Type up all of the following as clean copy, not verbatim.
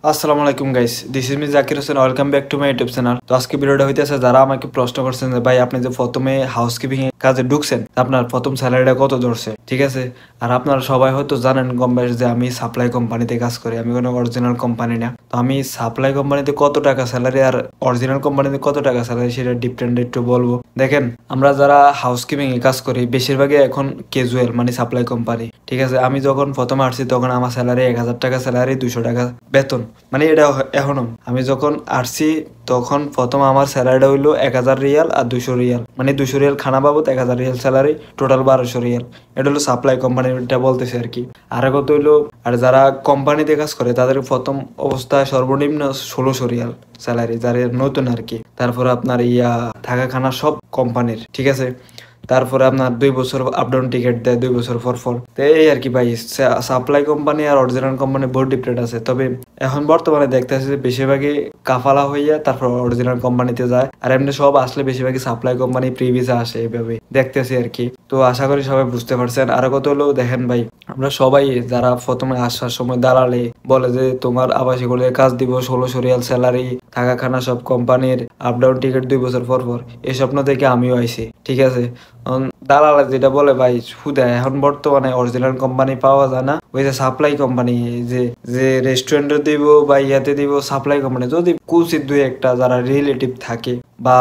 আসসালামু আলাইকুম guys, this is me Zakir Hossain. Welcome back to my YouTube channel. তো আজকে ভিডিওটা হইতেছে, যারা আমাকে প্রশ্ন করছেন যে ভাই আপনি যে প্রথমে হাউসকিপিং এ কাজে ঢুকছেন, আপনার প্রথম স্যালারিটা কত ধরছে, ঠিক আছে? আর আপনারা সবাই হয়তো জানেন কম বেশ যে আমি সাপ্লাই কোম্পানিতে কাজ করি, আমি কোনো অরিজিনাল কোম্পানি না। তো আমি সাপ্লাই কোম্পানিতে কত টাকা স্যালারি আর অরিজিনাল কোম্পানিতে কত টাকা স্যালারি সেটা ডিফারেন্ট একটু বলবো। দেখেন, আমরা যারা হাউসকিপিং এ কাজ করি বেশিরভাগই এখন ক্যাজুয়াল মানে সাপ্লাই কোম্পানি, ঠিক আছে? আমি যখন প্রথমে আসছি তখন আমার স্যালারি 1000 টাকা স্যালারি, 200 টাকা বেতন, মানে এটা এখনো। আমি যখন আসছি তখন প্রথম আমার স্যালারিটা হইলো 1000 রিয়াল আর 200 রিয়াল, মানে 200 রিয়াল খানা বাবদ 1000 রিয়াল স্যালারি, টোটাল 1200 রিয়াল। এটা হলো সাপ্লাই কোম্পানিটা বলতেছে আর কি। আর কত হইলো, আর যারা কোম্পানিতে কাজ করে তাদের প্রথম অবস্থায় সর্বনিম্ন 1600 রিয়াল স্যালারি, যারা নতুন আর কি। তারপর আপনার থাকা খানা সব কোম্পানির, ঠিক আছে? তারপরে আপনার 2 বছর আপডাউন টিকিট দেয় 2 বছর পর পর। তো এই আর কি ভাই, সাপ্লাই কোম্পানি আর অরিজিনাল কোম্পানি বহুত ডিফারেন্ট আছে। তবে এখন বর্তমানে দেখতেছি যে বেশিরভাগই কাফালা হইয়া তারপর অরিজিনাল কোম্পানিতে যায়, আর এমনি সব আসলে বেশিরভাগই সাপ্লাই কোম্পানি প্রিভিসে আসে, এইভাবে দেখতেছি আর কি। তো আশা করি সবাই বুঝতে পারছেন। আর কত হলো, দেখেন ভাই, আমরা সবাই যারা প্রথমে আসার সময় দালালে বলে যে তোমার আবাসিক হলে কাজ দিব, 1600 রিয়াল স্যালারি, থাকা খানা সব কোম্পানির, আপডাউন টিকিট 2 বছর পর পর, এই স্বপ্ন থেকে আমিও আইছি, ঠিক আছে? দালালা যেটা বলে ভাই সুদা, এখন বর্তমানে অরিজিনাল কোম্পানি পাওয়া যায় না, ওই যে সাপ্লাই কোম্পানি, যে যে রেস্টুরেন্টে দিব বা ইয়াতে দিব, সাপ্লাই কোম্পানি যদি কুচিত দুই একটা যারা রিলেটিভ থাকে বা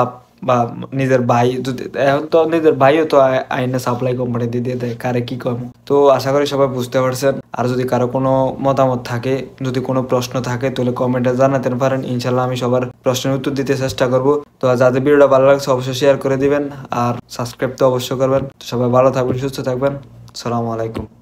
বা নিজের ভাই, যদি এখন তো নিজের ভাইও তো আইনে সাপ্লাই কোম্পানি দিয়ে দেয়, কারে কি কম। তো আশা করি সবাই বুঝতে পারছেন। আর যদি কারো কোনো মতামত থাকে, যদি কোনো প্রশ্ন থাকে, তাহলে কমেন্টে জানাতে পারেন। ইনশাল্লাহ আমি সবার প্রশ্নের উত্তর দিতে চেষ্টা করব। তো যাদের ভিডিওটা ভালো লাগছে অবশ্যই শেয়ার করে দিবেন, আর সাবস্ক্রাইব তো অবশ্যই করবেন। তো সবাই ভালো থাকবেন, সুস্থ থাকবেন। আসসালামু আলাইকুম।